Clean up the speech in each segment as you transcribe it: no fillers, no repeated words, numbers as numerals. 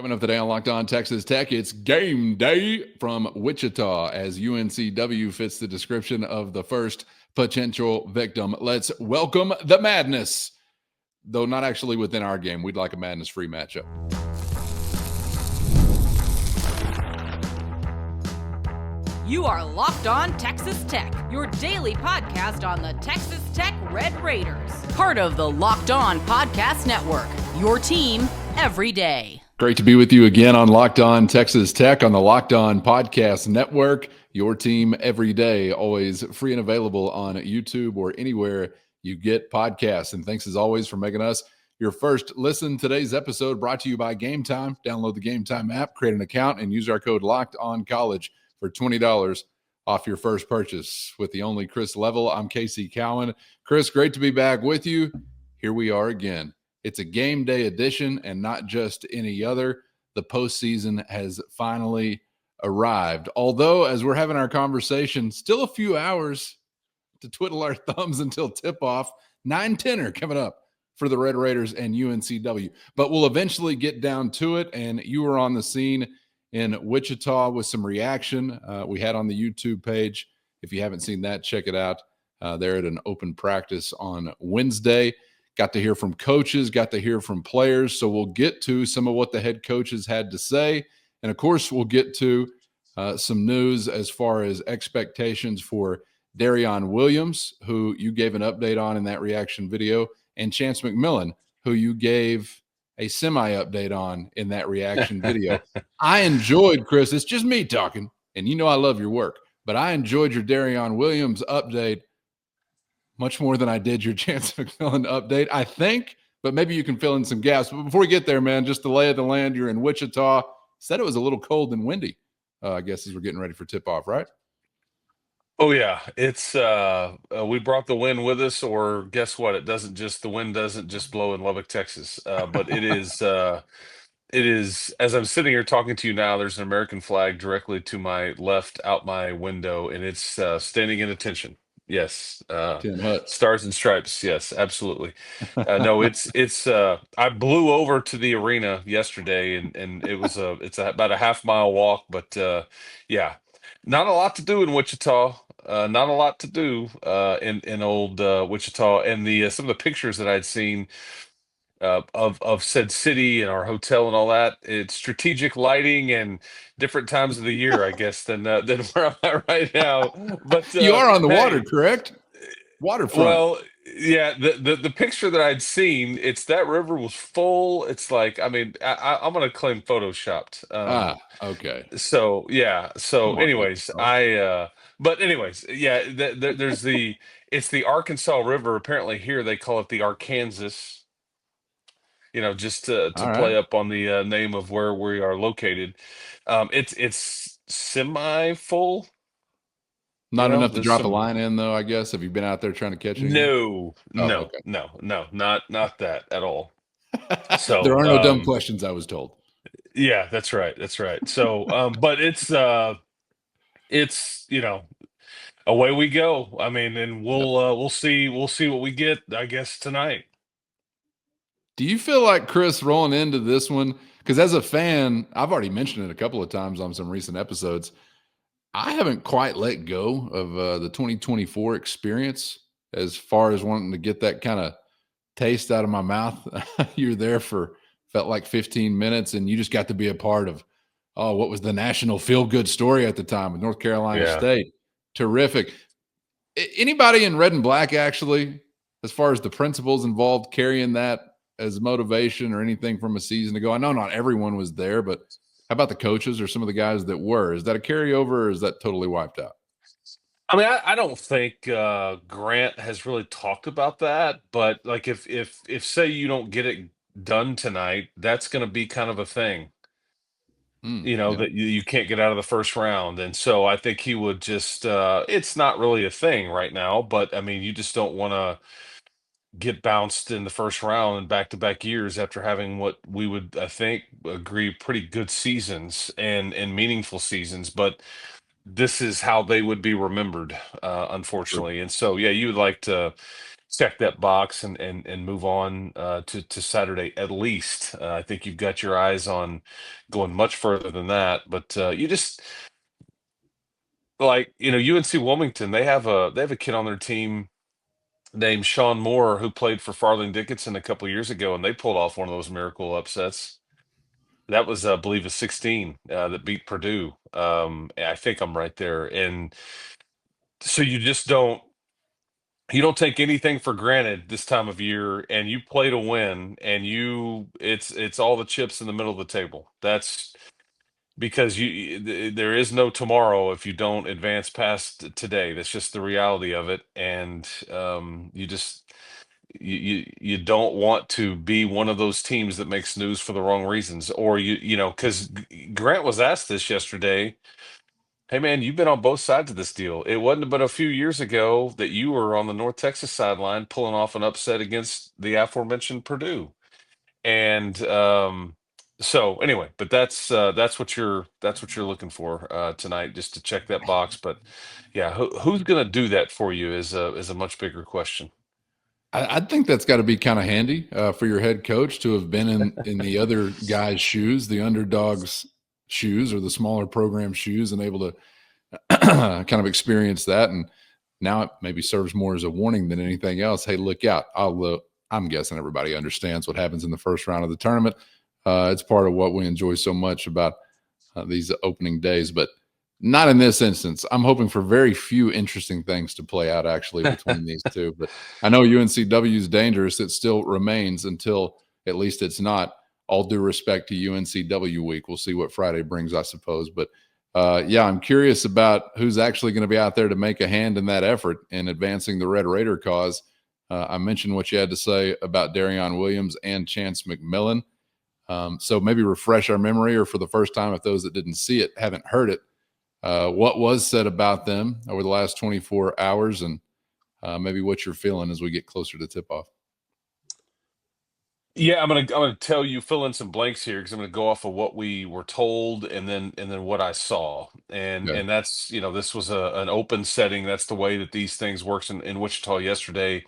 Coming up today on Locked On Texas Tech, it's game day from Wichita as UNCW fits the description of the first potential victim. Let's welcome the madness, though not actually within our game. We'd like a madness-free matchup. You are Locked On Texas Tech, your daily podcast on the Texas Tech Red Raiders. Part of the Locked On Podcast Network, your team every day. Great to be with you again on Locked On Texas Tech on the Locked On Podcast Network. Your team every day, always free and available on YouTube or anywhere you get podcasts. And thanks as always for making us your first listen. Today's episode brought to you by Game Time. Download the Game Time app, create an account, and use our code Locked On College for $20 off your first purchase. With the only Chris Level, I'm Casey Cowan. Chris, great to be back with you. Here we are again. It's a game day edition and not just any other. The postseason has finally arrived. Although, as we're having our conversation, still a few hours to twiddle our thumbs until tip-off. 9-10 are coming up for the Red Raiders and UNCW. But we'll eventually get down to it, and you were on the scene in Wichita with some reaction we had on the YouTube page. If you haven't seen that, check it out. They're at an open practice on Wednesday. Got to hear from coaches, got to hear from players. So we'll get to some of what the head coaches had to say. And, of course, we'll get to some news as far as expectations for Darrion Williams, who you gave an update on in that reaction video, and Chance McMillan, who you gave a semi-update on in that reaction video. I enjoyed, Chris, it's just me talking, and you know I love your work, but I enjoyed your Darrion Williams update much more than I did your Chance McMillan update, I think, but maybe you can fill in some gaps. But before we get there, man, just the lay of the land. You're in Wichita. Said it was a little cold and windy, I guess, as we're getting ready for tip-off, right? Oh yeah, it's we brought the wind with us, or guess what? The wind doesn't just blow in Lubbock, Texas. But it is, as I'm sitting here talking to you now, there's an American flag directly to my left out my window, and it's standing in attention. Yes, stars and stripes. Yes, absolutely. No, it's I blew over to the arena yesterday, and it's about a half-mile walk, but yeah, not a lot to do in Wichita. Not a lot to do in old Wichita, and the some of the pictures that I'd seen of said city and our hotel and all that. It's strategic lighting and different times of the year, I guess, than where I'm at right now. But you are on the water, correct? Waterfront. Well, yeah. The picture that I'd seen, it's that river was full. It's like, I mean, I'm gonna claim photoshopped. Okay. So yeah. So anyways, but anyways, yeah. There's it's the Arkansas River. Apparently here they call it the Arkansas. Just to play up on the name of where we are located. It's semi-full. Not enough to drop a line in, though, I guess. Have you been out there trying to catch anything? No, not that at all. So there are no dumb questions, I was told. Yeah, that's right. So, but it's away we go. I mean, and we'll see what we get, I guess, tonight. Do you feel like, Chris, rolling into this one, because as a fan, I've already mentioned it a couple of times on some recent episodes, I haven't quite let go of the 2024 experience as far as wanting to get that kind of taste out of my mouth. You're there for, felt like 15 minutes, and you just got to be a part of, what was the national feel-good story at the time with North Carolina State. Terrific. Anybody in red and black, actually, as far as the principals involved, carrying that as motivation or anything from a season ago? I know not everyone was there, but how about the coaches or some of the guys that were? Is that a carryover, or is that totally wiped out? I mean, I don't think Grant has really talked about that, but like if say you don't get it done tonight, that's going to be kind of a thing. That you can't get out of the first round. And so I think he would just it's not really a thing right now, but I mean, you just don't want to get bounced in the first round in back-to-back years after having what we would, I think, agree pretty good seasons and meaningful seasons. But this is how they would be remembered, unfortunately. And so, yeah, you would like to check that box and move on to Saturday at least. I think you've got your eyes on going much further than that, but you just like UNC Wilmington. They have a kid on their team named Sean Moore who played for Farthing Dickinson a couple years ago, and they pulled off one of those miracle upsets. That was, I believe, a 16 that beat Purdue. I think I'm right there, and so you don't take anything for granted this time of year, and you play to win, and it's all the chips in the middle of the table. That's because there is no tomorrow if you don't advance past today. That's just the reality of it, and you don't want to be one of those teams that makes news for the wrong reasons, or because Grant was asked this yesterday. Hey man, you've been on both sides of this deal. It wasn't but a few years ago that you were on the North Texas sideline pulling off an upset against the aforementioned Purdue. And so anyway, but that's what you're looking for tonight, just to check that box. But yeah, who's going to do that for you is a much bigger question. I think that's got to be kind of handy for your head coach to have been in the other guy's shoes, the underdog's shoes, or the smaller program shoes, and able to kind of experience that. And now it maybe serves more as a warning than anything else. Hey, look out. I'm guessing everybody understands what happens in the first round of the tournament. It's part of what we enjoy so much about these opening days, but not in this instance. I'm hoping for very few interesting things to play out actually between these two. But I know UNCW is dangerous. It still remains until at least it's not. All due respect to UNCW week. We'll see what Friday brings, I suppose. But yeah, I'm curious about who's actually going to be out there to make a hand in that effort in advancing the Red Raider cause. I mentioned what you had to say about Darrion Williams and Chance McMillan. So maybe refresh our memory, or for the first time, if those that didn't see it haven't heard it, what was said about them over the last 24 hours, and maybe what you're feeling as we get closer to tip-off. Yeah, I'm gonna tell you, fill in some blanks here, because I'm gonna go off of what we were told and then what I saw. And Okay. and that's, this was an open setting. That's the way that these things works in Wichita yesterday.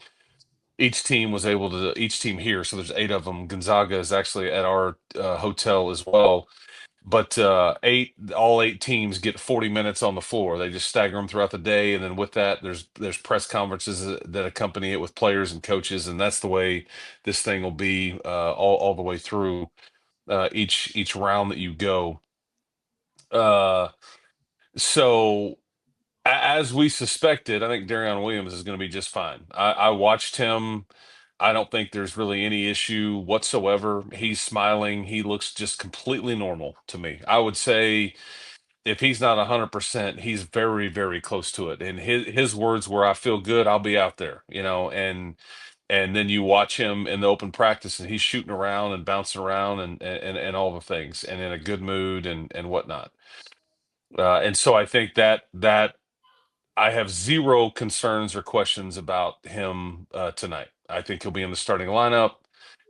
Each team here, so there's 8 of them. Gonzaga is actually at our hotel as well. But all 8 teams get 40 minutes on the floor. They just stagger them throughout the day, and then with that, there's press conferences that accompany it with players and coaches, and that's the way this thing will be all the way through each round that you go. So as we suspected, I think Darrion Williams is going to be just fine. I watched him. I don't think there's really any issue whatsoever. He's smiling. He looks just completely normal to me. I would say if he's not 100%, he's very, very close to it. And his words were, "I feel good. I'll be out there," and then you watch him in the open practice, and he's shooting around and bouncing around and all the things, and in a good mood and whatnot. And so I think that I have zero concerns or questions about him tonight. I think he'll be in the starting lineup,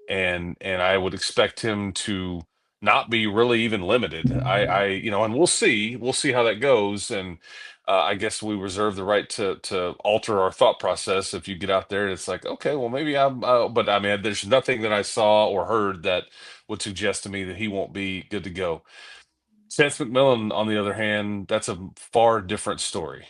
and I would expect him to not be really even limited. And we'll see how that goes. And I guess we reserve the right to alter our thought process if you get out there and it's like, okay, well maybe but I mean, there's nothing that I saw or heard that would suggest to me that he won't be good to go. Chance McMillan, on the other hand, that's a far different story.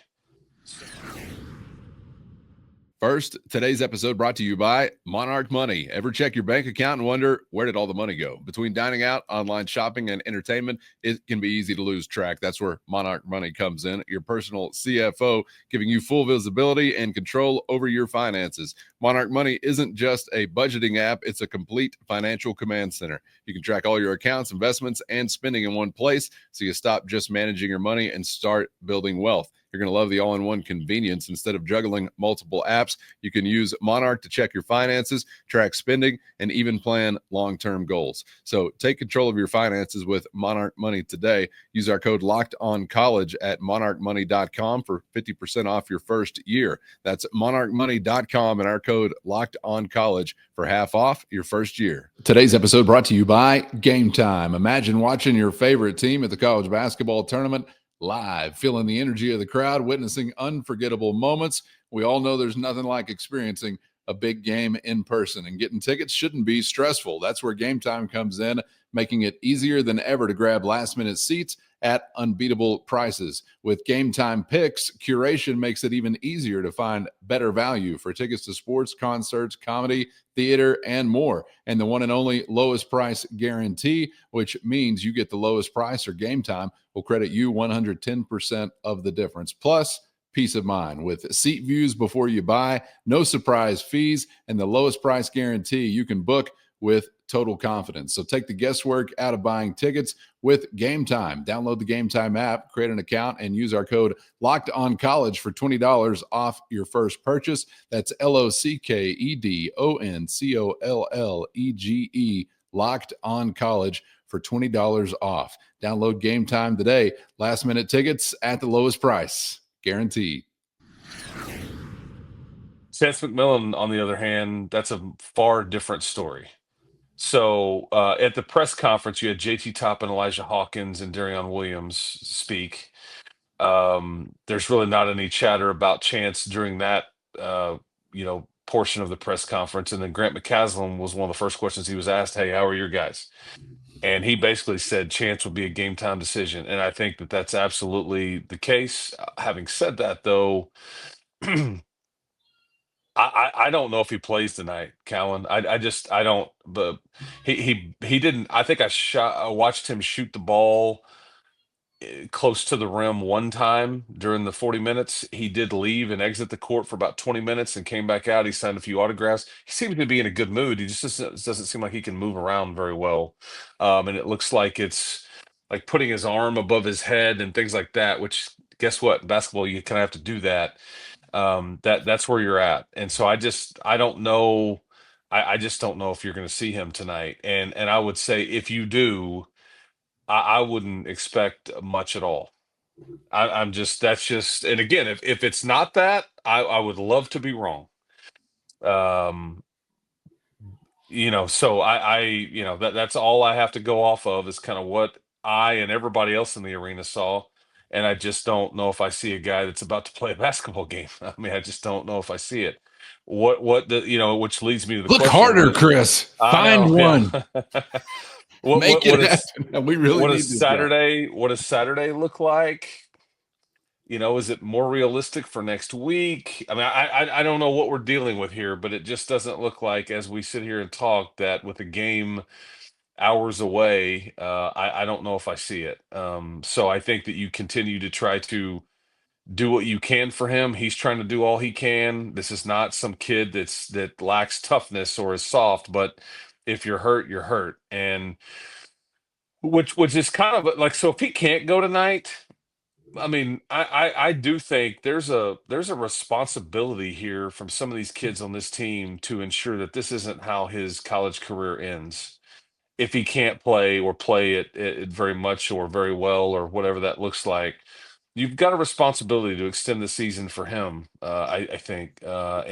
First, today's episode brought to you by Monarch Money. Ever check your bank account and wonder, where did all the money go? Between dining out, online shopping, and entertainment, it can be easy to lose track. That's where Monarch Money comes in, your personal CFO, giving you full visibility and control over your finances. Monarch Money isn't just a budgeting app, it's a complete financial command center. You can track all your accounts, investments, and spending in one place, so you stop just managing your money and start building wealth. You're going to love the all-in-one convenience. Instead of juggling multiple apps, you can use Monarch to check your finances, track spending, and even plan long-term goals. So take control of your finances with Monarch Money today. Use our code LOCKEDONCOLLEGE at monarchmoney.com for 50% off your first year. That's monarchmoney.com and our code LOCKEDONCOLLEGE for half off your first year. Today's episode brought to you by Game Time. Imagine watching your favorite team at the college basketball tournament live, feeling the energy of the crowd, witnessing unforgettable moments. We all know there's nothing like experiencing a big game in person. And getting tickets shouldn't be stressful. That's where Game Time comes in, making it easier than ever to grab last-minute seats at unbeatable prices. With Game Time Picks, curation makes it even easier to find better value for tickets to sports, concerts, comedy, theater, and more. And the one and only lowest price guarantee, which means you get the lowest price or Game Time will credit you 110% of the difference. Plus, peace of mind. With seat views before you buy, no surprise fees, and the lowest price guarantee, you can book with total confidence. So take the guesswork out of buying tickets with Game Time. Download the Game Time app, create an account, and use our code LOCKEDONCollege for $20 off your first purchase. That's LOCKEDONCOLLEGE, Locked On College, for $20 off. Download Game Time today. Last minute tickets at the lowest price, guaranteed. Chance McMillan, on the other hand, that's a far different story. So at the press conference, you had JT Toppin, Elijah Hawkins, and Darrion Williams speak. There's really not any chatter about Chance during that portion of the press conference. And then Grant McCasland was one of the first questions he was asked, "Hey, how are your guys?" And he basically said Chance would be a game time decision. And I think that that's absolutely the case. Having said that, though, I don't know if he plays tonight, Callan. I don't. But he didn't. I think I watched him shoot the ball close to the rim one time during the 40 minutes. He did leave and exit the court for about 20 minutes and came back out. He signed a few autographs. He seems to be in a good mood. He just doesn't seem like he can move around very well. And it looks like it's like putting his arm above his head and things like that, which guess what? In basketball, you kind of have to do that. That's where you're at. And so I don't know. I just don't know if you're going to see him tonight. And I would say if you do, I wouldn't expect much at all. That's just, and again, if it's not that, I would love to be wrong. So that's all I have to go off of is kind of what I and everybody else in the arena saw. And I just don't know if I see a guy that's about to play a basketball game. I mean, I just don't know if I see it. Which leads me to the Look question. harder, Chris. Find one. Yeah. Make it happen. We really need Saturday. What does Saturday look like? Is it more realistic for next week? I mean, I don't know what we're dealing with here, but it just doesn't look like, as we sit here and talk, that with a game hours away, I don't know if I see it. So I think that you continue to try to do what you can for him. He's trying to do all he can. This is not some kid that lacks toughness or is soft, but if you're hurt, you're hurt. And which is kind of like, so if he can't go tonight, I mean, I do think there's a responsibility here from some of these kids on this team to ensure that this isn't how his college career ends. If he can't play or play it very much or very well or whatever that looks like, you've got a responsibility to extend the season for him. I think, I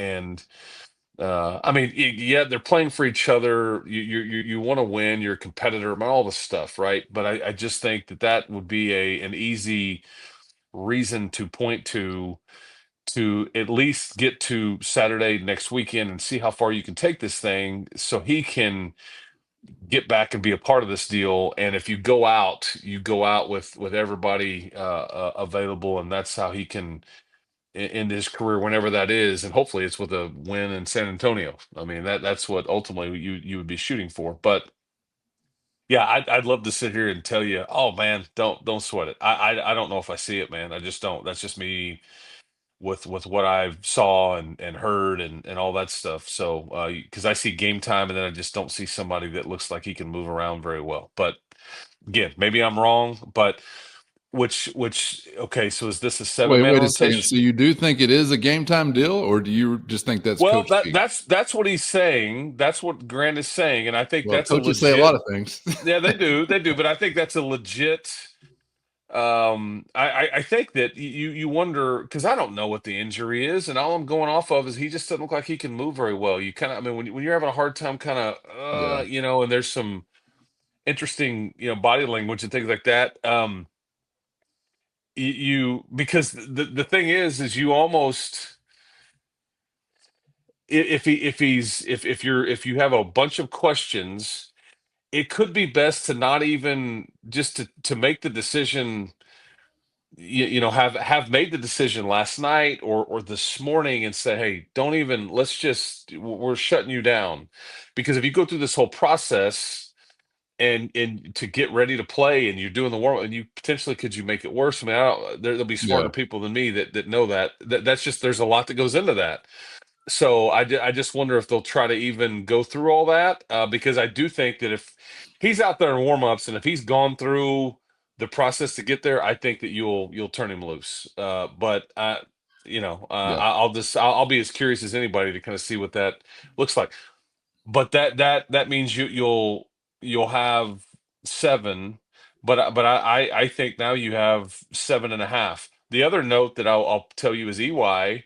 mean, yeah, they're playing for each other. You want to win. You're a competitor, and all this stuff, right? But I just think that would be an easy reason to point to at least get to Saturday next weekend and see how far you can take this thing, so he can get back and be a part of this deal. And if you go out with everybody available, and that's how he can end his career whenever that is. And hopefully it's with a win in San Antonio. I mean, that's what ultimately you would be shooting for. But yeah, I'd love to sit here and tell you, oh man, don't sweat it. I don't know if I see it, man. I just don't. That's just me with what I saw and heard and all that stuff. So because I see game time, and then I just don't see somebody that looks like he can move around very well. But again, maybe I'm wrong. But okay, so is this a 7-man wait a rotation? second. So you do think it is a game time deal, or do you just think that's well? Coach That's what he's saying. That's what Grant is saying, and I think that's coaches say a lot of things. Yeah, they do, but I think that's a legit. I think that you wonder, because I don't know what the injury is, and all I'm going off of is he just doesn't look like he can move very well. You kind of, I mean, when you're having a hard time, kind of, and there's some interesting, body language and things like that. Because the thing is you almost, if you have a bunch of questions, it could be best to not even just to make the decision. Have made the decision last night or this morning and say, hey, don't even, let's just, we're shutting you down. Because if you go through this whole process and to get ready to play and you're doing the warm and you potentially, could you make it worse? I mean, there'll be smarter Yeah. people than me that know that's just, there's a lot that goes into that. So I just wonder if they'll try to even go through all that, because I do think that if he's out there in warmups and if he's gone through the process to get there, I think that you'll turn him loose. But Yeah. I'll be as curious as anybody to kind of see what that looks like. But that means you'll have seven, but I think now you have 7.5. The other note that I'll tell you is EY.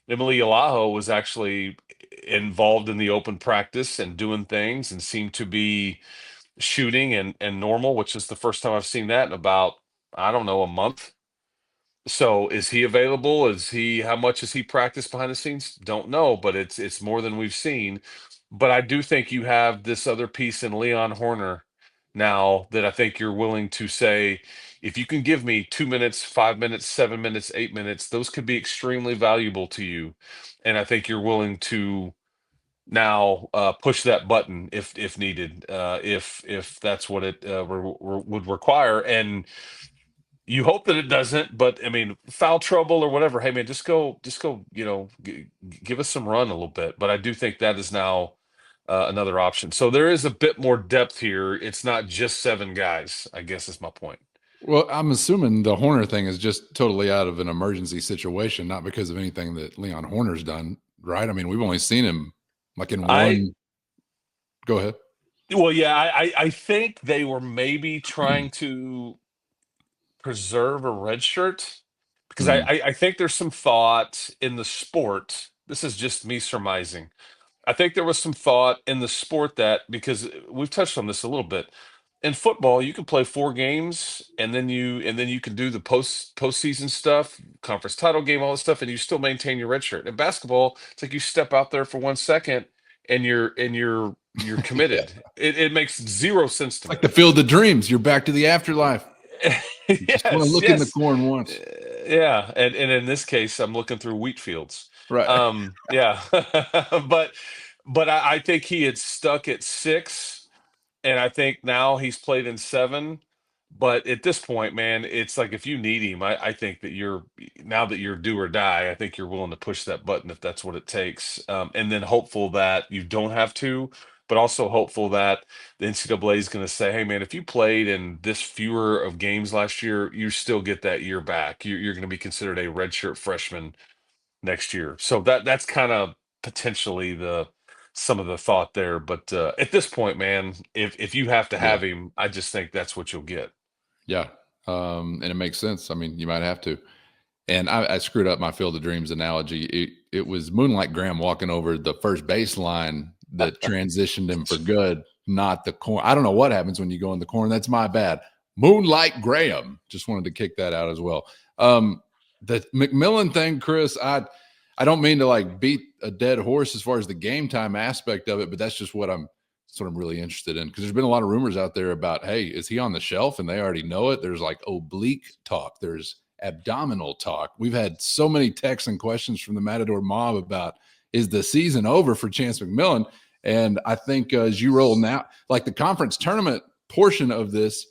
Emily Alaho was actually involved in the open practice and doing things and seemed to be shooting and normal, which is the first time I've seen that in about, I don't know, a month. So is he available? How much has he practiced behind the scenes? Don't know, but it's more than we've seen. But I do think you have this other piece in Leon Horner now that I think you're willing to say, if you can give me 2 minutes, 5 minutes, 7 minutes, 8 minutes, those could be extremely valuable to you. And I think you're willing to now push that button if needed, if that's what it would require. And you hope that it doesn't, but I mean, foul trouble or whatever. Hey man, just go. Give us some run a little bit. But I do think that is now another option. So there is a bit more depth here. It's not just seven guys, I guess is my point. Well, I'm assuming the Horner thing is just totally out of an emergency situation, not because of anything that Leon Horner's done, right? I mean, we've only seen him like in one. Go ahead. Well, yeah, I think they were maybe trying to preserve a red shirt because Mm, I think there's some thought in the sport. This is just me surmising. I think there was some thought in the sport that, because we've touched on this a little bit, in football you can play 4 games and then you can do the postseason stuff, conference title game, all this stuff, and you still maintain your red shirt. In basketball, it's like you step out there for 1 second and you're yeah. committed. It makes zero sense to Like me. the Field of Dreams. You're back to the afterlife. You just want to Yes, look in the yes. corn once. Yeah, and in this case, I'm looking through wheat fields. Right. Yeah, but I think he had stuck at 6, and I think now he's played in 7. But at this point, man, it's like if you need him, I think that now that you're do or die, I think you're willing to push that button if that's what it takes. And then hopeful that you don't have to, but also hopeful that the NCAA is going to say, hey, man, if you played in this fewer of games last year, you still get that year back. You're going to be considered a redshirt freshman next year. So that's kind of potentially some of the thought there. But at this point, man, if you have to Yeah. have him, I just think that's what you'll get. Yeah. And it makes sense. I mean, you might have to. And I screwed up my Field of Dreams analogy. It was Moonlight Graham walking over the first baseline that transitioned him for good, not the corn. I don't know what happens when you go in the corn. That's my bad. Moonlight Graham. Just wanted to kick that out as well. The McMillan thing, Chris, I don't mean to like beat a dead horse as far as the game time aspect of it, but that's just what I'm really interested in, because there's been a lot of rumors out there about, hey, is he on the shelf? And they already know it. There's like oblique talk. There's abdominal talk. We've had so many texts and questions from the Matador Mob about, is the season over for Chance McMillan? And I think as you roll now, like the conference tournament portion of this,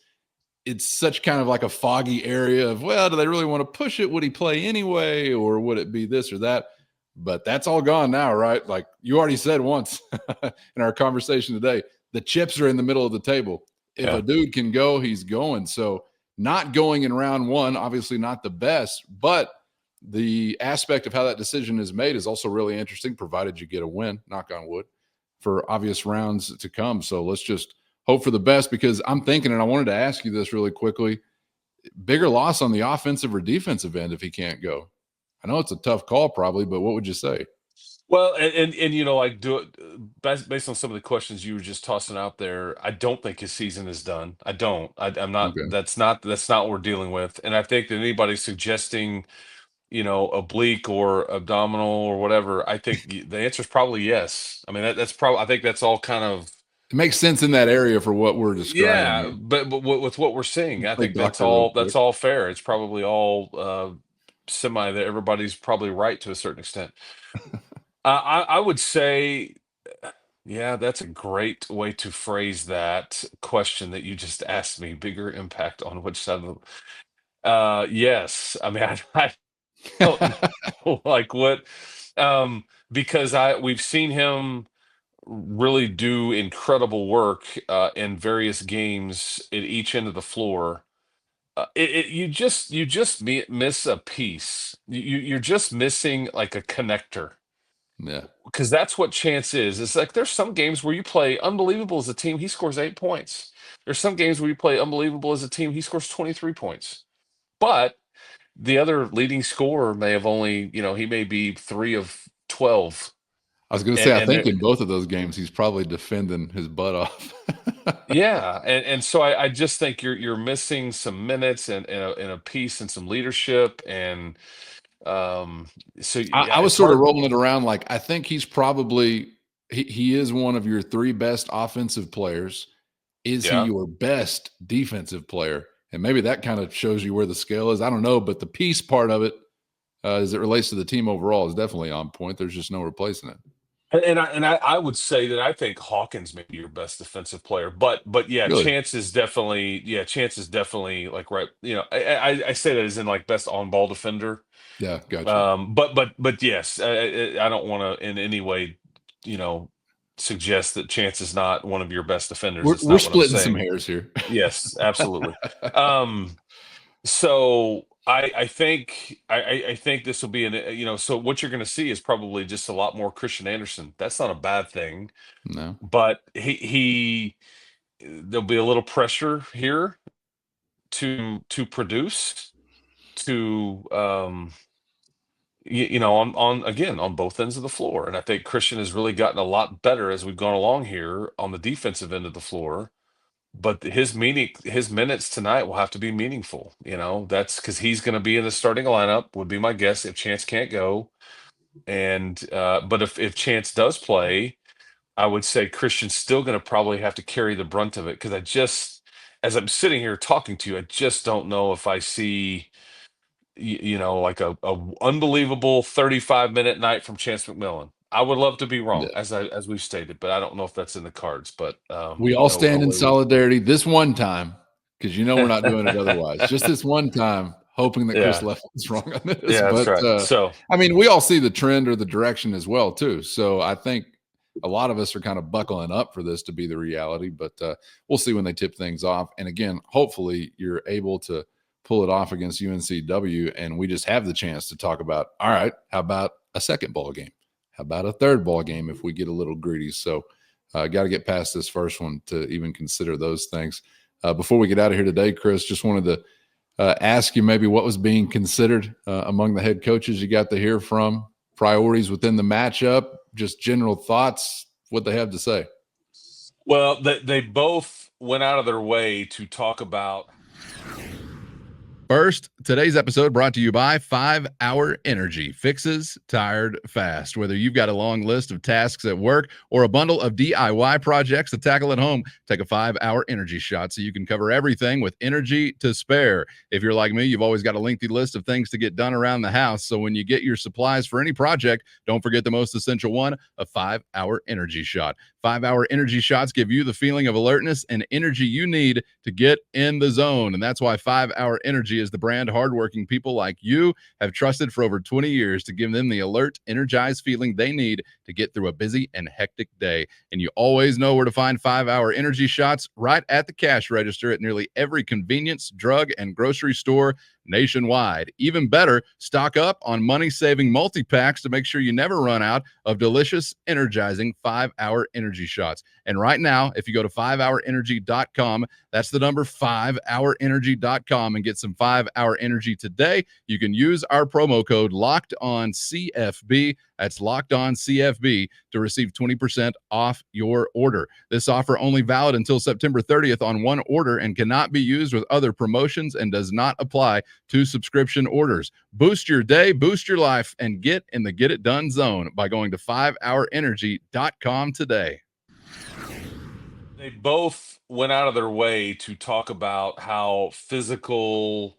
it's such kind of like a foggy area of, well, do they really want to push it? Would he play anyway? Or would it be this or that? But that's all gone now, right? Like you already said once in our conversation today, the chips are in the middle of the table. If a dude can go, he's going. So not going in round 1, obviously not the best, but the aspect of how that decision is made is also really interesting, provided you get a win, knock on wood, for obvious rounds to come. So let's just hope for the best, because I'm thinking, and I wanted to ask you this really quickly, bigger loss on the offensive or defensive end if he can't go? I know it's a tough call probably, but what would you say? Well, and like based on some of the questions you were just tossing out there, I don't think his season is done. I don't. I'm not. Okay. That's not what we're dealing with. And I think that anybody suggesting, oblique or abdominal or whatever, I think the answer is probably yes. I mean, that's probably, I think that's all kind of, It makes sense in that area for what we're describing yeah, here. but with what we're seeing, I Play think doctor real that's quick. all fair. It's probably all semi that everybody's probably right to a certain extent. I would say, yeah, that's a great way to phrase that question that you just asked me. Bigger impact on which side of the yes. I mean, I don't know like what because we've seen him really do incredible work in various games at each end of the floor. You just miss a piece. You're just missing like a connector, Yeah. because that's what Chance is. It's like there's some games where you play unbelievable as a team, he scores 8 points. There's some games where you play unbelievable as a team, he scores 23 points. But the other leading scorer may have only, he may be 3 of 12. I was going to And say, I and think there, in both of those games, he's probably defending his butt off. yeah, and so I just think you're missing some minutes and a piece and some leadership, and so I yeah, was it's sort of hard. rolling it around like I think he's probably he is one of your three best offensive players. Is he Yeah. your best defensive player? And maybe that kind of shows you where the scale is. I don't know, but the piece part of it, as it relates to the team overall, is definitely on point. There's just no replacing it. And I would say that I think Hawkins may be your best defensive player, but yeah, Really? Chance is definitely like right. I say that as in like best on ball defender. Yeah, gotcha. But yes, I don't want to in any way, you know, suggest that Chance is not one of your best defenders. It's We're not what I'm splitting some saying. hairs here. Yes, absolutely. So I think this will be so what you're going to see is probably just a lot more Christian Anderson. That's not a bad thing, No. but he there'll be a little pressure here to produce to on again on both ends of the floor. And I think Christian has really gotten a lot better as we've gone along here on the defensive end of the floor. But his minutes tonight will have to be meaningful. That's because he's going to be in the starting lineup, would be my guess, if Chance can't go. And but if Chance does play, I would say Christian's still going to probably have to carry the brunt of it, because as I'm sitting here talking to you, I just don't know if I see like a unbelievable 35-minute night from Chance McMillan. I would love to be wrong, Yeah. as we've stated, but I don't know if that's in the cards. But We all no stand in way would. solidarity this one time, because we're not doing it otherwise. Just this one time, hoping that Chris Yeah, Leffler's wrong on this. yeah, that's But right. So I mean, we all see the trend or the direction as well, too. So I think a lot of us are kind of buckling up for this to be the reality. But we'll see when they tip things off. And again, hopefully you're able to pull it off against UNCW, and we just have the chance to talk about, all right, how about a second ball game? How about a third ball game if we get a little greedy? So got to get past this first one to even consider those things. Before we get out of here today, Chris, just wanted to ask you maybe what was being considered among the head coaches you got to hear from, priorities within the matchup, just general thoughts, what they have to say. well, they both went out of their way to talk about. First, today's episode brought to you by 5 Hour Energy. Fixes tired fast. Whether you've got a long list of tasks at work or a bundle of DIY projects to tackle at home, take a 5 Hour Energy shot so you can cover everything with energy to spare. If you're like me, you've always got a lengthy list of things to get done around the house. So when you get your supplies for any project, don't forget the most essential one, a 5 Hour Energy shot. 5 Hour Energy shots give you the feeling of alertness and energy you need to get in the zone. And that's why 5 Hour Energy is the brand hardworking people like you have trusted for over 20 years to give them the alert, energized feeling they need to get through a busy and hectic day. And you always know where to find 5 Hour Energy shots, right at the cash register at nearly every convenience, drug, and grocery store nationwide. Even better, stock up on money-saving multi-packs to make sure you never run out of delicious, energizing 5 Hour Energy shots. And right now, if you go to 5hourenergy.com, that's the number 5hourenergy.com, and get some 5 Hour Energy today, you can use our promo code LOCKEDONCFB. That's Locked On CFB to receive 20% off your order. This offer only valid until September 30th on one order and cannot be used with other promotions and does not apply to subscription orders. Boost your day, boost your life, and get in the Get It Done zone by going to 5hourenergy.com today. They both went out of their way to talk about how physical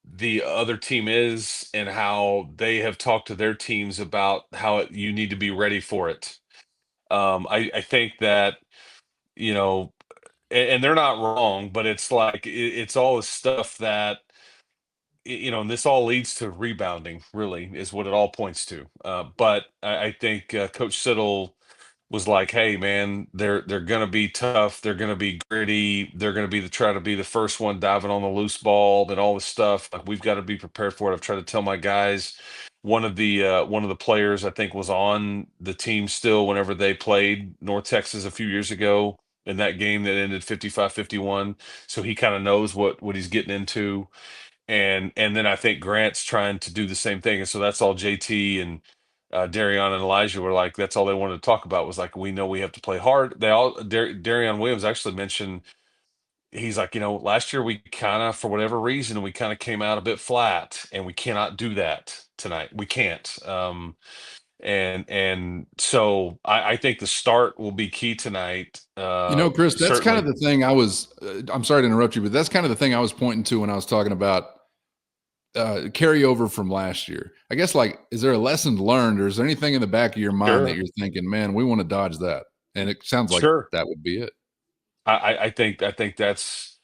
the other team is and how they have talked to their teams about how you need to be ready for it. I think that, you know, and they're not wrong, but it's like it's all the stuff that, you know, and this all leads to rebounding, really, is what it all points to. But I think Coach Siddle was like, "Hey, man, they're going to be tough. They're going to be gritty. They're going to be try to be the first one diving on the loose ball and all this stuff. Like, we've got to be prepared for it." I've tried to tell my guys. One of the players I think was on the team still whenever they played North Texas a few years ago in that game that ended 55-51. So he kind of knows what he's getting into. And then I think Grant's trying to do the same thing. And so that's all JT and Darrion and Elijah were like, that's all they wanted to talk about was like, we know we have to play hard. Darrion Williams actually mentioned, he's like, you know, last year we kind of, for whatever reason, we kind of came out a bit flat and we cannot do that tonight. We can't. And so I think the start will be key tonight. Chris, that's kind of the thing I'm sorry to interrupt you, but that's kind of the thing I was pointing to when I was talking about carryover from last year. I guess, like, is there a lesson learned, or is there anything in the back of your mind that you're thinking, man, we want to dodge that? And it sounds like that would be it. I think that's,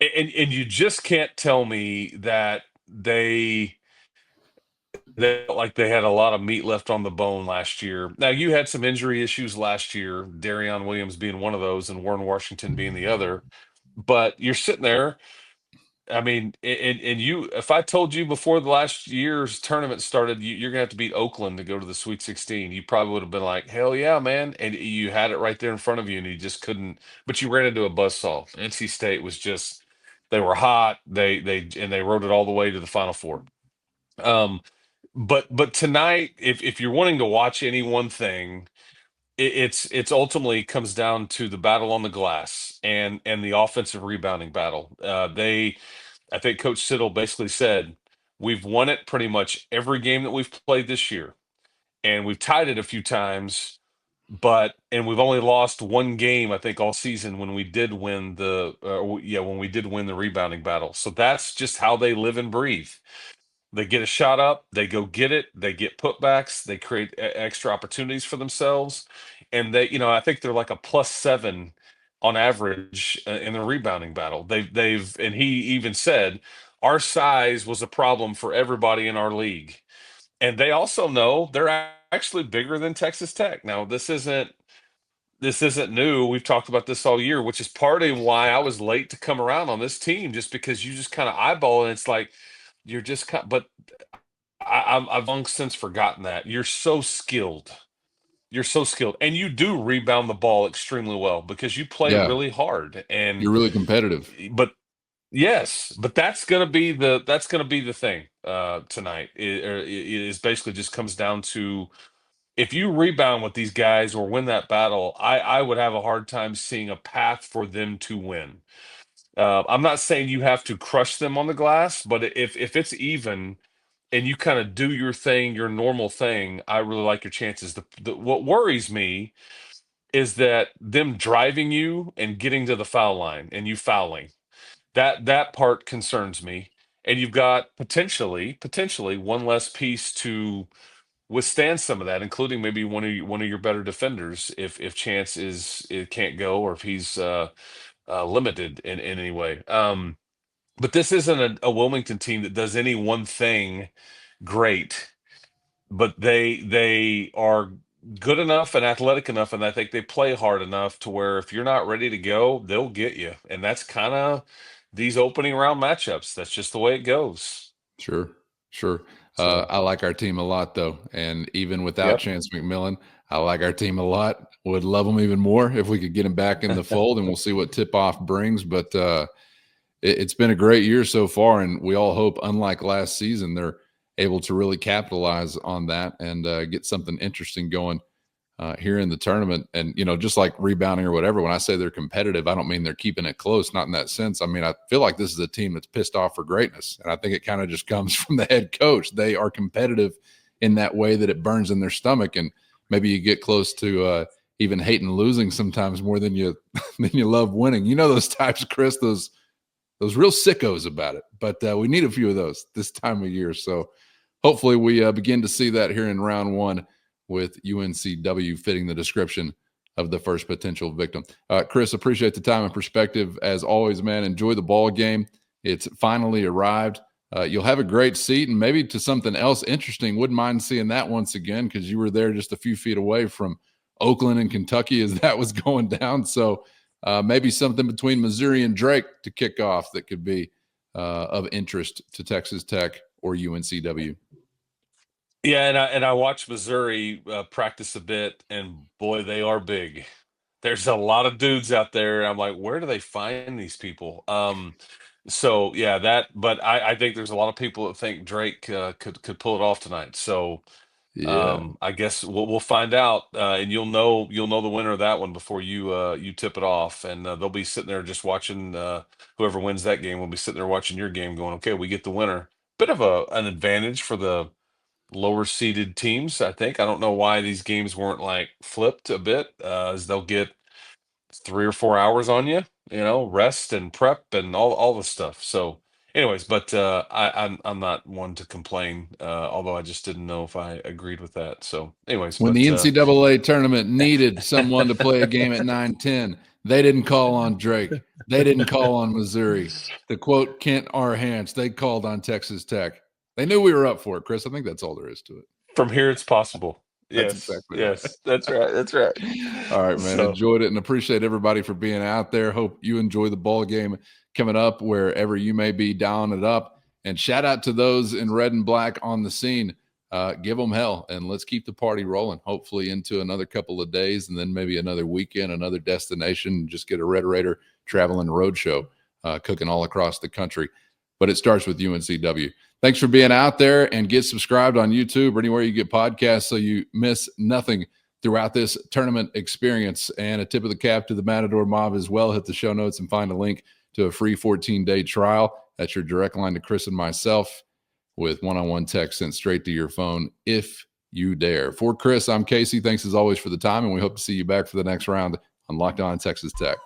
and you just can't tell me that they like they had a lot of meat left on the bone last year. Now, you had some injury issues last year, Darrion Williams being one of those and Warren Washington being the other. But you're sitting there, I mean, and you, if I told you before the last year's tournament started, you're going to have to beat Oakland to go to the Sweet 16, you probably would have been like, hell yeah, man. And you had it right there in front of you and you just couldn't, but you ran into a buzzsaw. NC State was just, they were hot. They rode it all the way to the Final Four. But tonight, if you're wanting to watch any one thing, it's ultimately comes down to the battle on the glass and the offensive rebounding battle. I think Coach Siddle basically said, we've won it pretty much every game that we've played this year, and we've tied it a few times, and we've only lost one game, I think, all season when we did win when we did win the rebounding battle. So that's just how they live and breathe. They get a shot up, they go get it, they get putbacks, they create extra opportunities for themselves. And I think they're like a +7 on average in the rebounding battle. And he even said, our size was a problem for everybody in our league. And they also know they're actually bigger than Texas Tech. Now, this isn't new. We've talked about this all year, which is partly why I was late to come around on this team, just because you just kind of eyeball it, and it's like, you're just but I've long since forgotten that you're so skilled. You're so skilled, and you do rebound the ball extremely well because you play really hard and you're really competitive. But that's going to be the thing tonight. It is basically just comes down to, if you rebound with these guys or win that battle, I would have a hard time seeing a path for them to win. I'm not saying you have to crush them on the glass, but if it's even and you kind of do your thing, your normal thing, I really like your chances. What worries me is that them driving you and getting to the foul line and you fouling. That part concerns me. And you've got potentially one less piece to withstand some of that, including maybe one of your better defenders if Chance it can't go, or if he's limited in any way. But this isn't a Wilmington team that does any one thing great, but they are good enough and athletic enough, and I think they play hard enough to where if you're not ready to go, they'll get you. And that's kind of these opening round matchups. That's just the way it goes. Sure. I like our team a lot, though. And even without Chance McMillan, I like our team a lot. Would love them even more if we could get him back in the fold, and we'll see what tip-off brings. But it's been a great year so far, and we all hope, unlike last season, they're able to really capitalize on that and get something interesting going here in the tournament. And, just like rebounding or whatever, when I say they're competitive, I don't mean they're keeping it close, not in that sense. I mean, I feel like this is a team that's pissed off for greatness. And I think it kind of just comes from the head coach. They are competitive in that way that it burns in their stomach. And maybe you get close to even hating losing sometimes more than you love winning. Those types, Chris, those real sickos about it. But we need a few of those this time of year. So hopefully we begin to see that here in round one, with UNCW fitting the description of the first potential victim. Chris, appreciate the time and perspective as always, man. Enjoy the ball game. It's finally arrived. You'll have a great seat, and maybe to something else interesting. Wouldn't mind seeing that once again, because you were there just a few feet away from Oakland and Kentucky as that was going down. So maybe something between Missouri and Drake to kick off that could be of interest to Texas Tech or UNCW. Yeah, and I watched Missouri practice a bit, and boy, they are big. There's a lot of dudes out there. I'm like, where do they find these people? So yeah, but I think there's a lot of people that think Drake could pull it off tonight. So I guess we'll find out, and you'll know the winner of that one before you tip it off, and they'll be sitting there just watching. Whoever wins that game will be sitting there watching your game, going, okay, we get the winner. Bit of an advantage for the lower seeded teams, I think. I don't know why these games weren't like flipped a bit, as they'll get 3 or 4 hours on you, rest and prep and all the stuff. So anyways, but I'm not one to complain, although I just didn't know if I agreed with that. So anyways, when the NCAA tournament needed someone to play a game at 9:10, they didn't call on Drake. They didn't call on Missouri. To quote Kent R. Hance, they called on Texas Tech. They knew we were up for it, Chris. I think that's all there is to it. From here, it's possible. That's Yes, exactly yes, right. that's right. That's right. All right, man. So, Enjoyed it and appreciate everybody for being out there. Hope you enjoy the ball game coming up wherever you may be dialing it up. And shout out to those in red and black on the scene. Give them hell, and let's keep the party rolling, hopefully into another couple of days, and then maybe another weekend, another destination, just get a Red Raider traveling roadshow cooking all across the country. But it starts with UNCW. Thanks for being out there, and get subscribed on YouTube or anywhere you get podcasts so you miss nothing throughout this tournament experience. And a tip of the cap to the Matador Mob as well. Hit the show notes and find a link to a free 14-day trial. That's your direct line to Chris and myself, with one-on-one text sent straight to your phone if you dare. For Chris, I'm Casey. Thanks as always for the time, and we hope to see you back for the next round on Locked On Texas Tech.